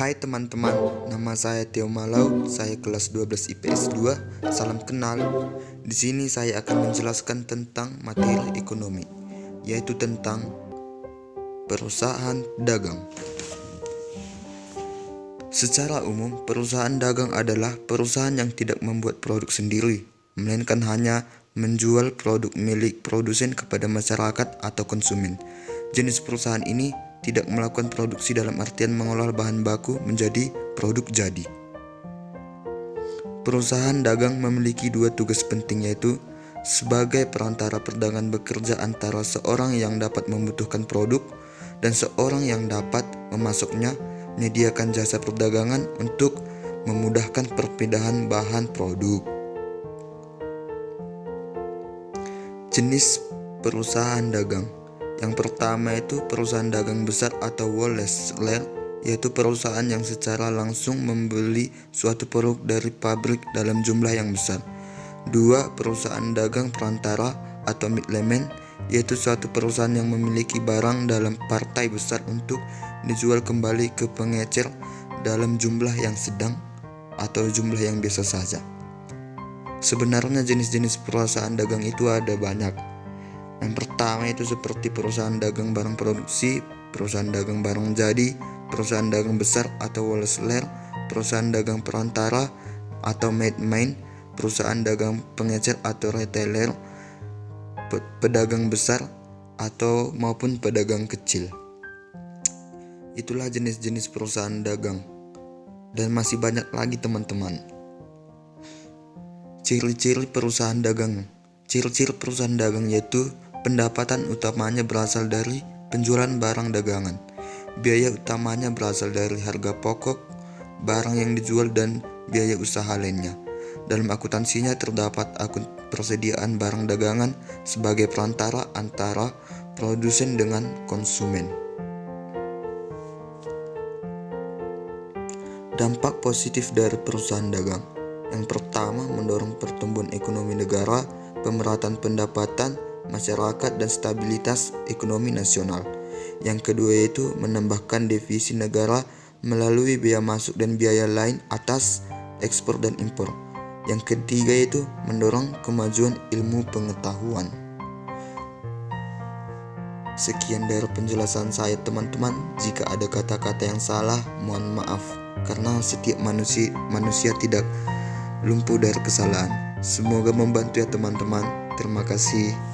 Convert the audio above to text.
Hai teman-teman, nama saya Theo Malau, saya kelas 12 IPS 2. Salam kenal. Di sini saya akan menjelaskan tentang materi ekonomi, yaitu tentang perusahaan dagang. Secara umum, perusahaan dagang adalah perusahaan yang tidak membuat produk sendiri, melainkan hanya menjual produk milik produsen kepada masyarakat atau konsumen. Jenis perusahaan ini tidak melakukan produksi dalam artian mengolah bahan baku menjadi produk jadi. Perusahaan dagang memiliki dua tugas penting, yaitu sebagai perantara perdagangan bekerja antara seorang yang dapat membutuhkan produk dan seorang yang dapat memasoknya, menyediakan jasa perdagangan untuk memudahkan perpindahan bahan produk. Jenis perusahaan dagang. Yang pertama itu perusahaan dagang besar atau wholesaler, yaitu perusahaan yang secara langsung membeli suatu produk dari pabrik dalam jumlah yang besar. Dua, perusahaan dagang perantara atau middleman, yaitu suatu perusahaan yang memiliki barang dalam partai besar untuk dijual kembali ke pengecer dalam jumlah yang sedang atau jumlah yang biasa saja. Sebenarnya jenis-jenis perusahaan dagang itu ada banyak. Yang pertama itu seperti perusahaan dagang barang produksi, perusahaan dagang barang jadi, perusahaan dagang besar atau wholesaler, perusahaan dagang perantara atau middleman, perusahaan dagang pengecer atau retailer, pedagang besar atau maupun pedagang kecil. Itulah jenis-jenis perusahaan dagang. Dan masih banyak lagi teman-teman. Ciri-ciri perusahaan dagang. Ciri-ciri perusahaan dagang yaitu pendapatan utamanya berasal dari penjualan barang dagangan. Biaya utamanya berasal dari harga pokok, barang yang dijual, dan biaya usaha lainnya. Dalam akuntansinya terdapat akun persediaan barang dagangan sebagai perantara antara produsen dengan konsumen. Dampak positif dari perusahaan dagang. Yang pertama, mendorong pertumbuhan ekonomi negara, pemerataan pendapatan masyarakat, dan stabilitas ekonomi nasional. Yang kedua yaitu menambahkan devisa negara melalui biaya masuk dan biaya lain atas ekspor dan impor. Yang ketiga yaitu mendorong kemajuan ilmu pengetahuan. Sekian dari penjelasan saya teman-teman. Jika ada kata-kata yang salah, mohon maaf, karena setiap manusia tidak lumpuh dari kesalahan. Semoga membantu ya teman-teman. Terima kasih.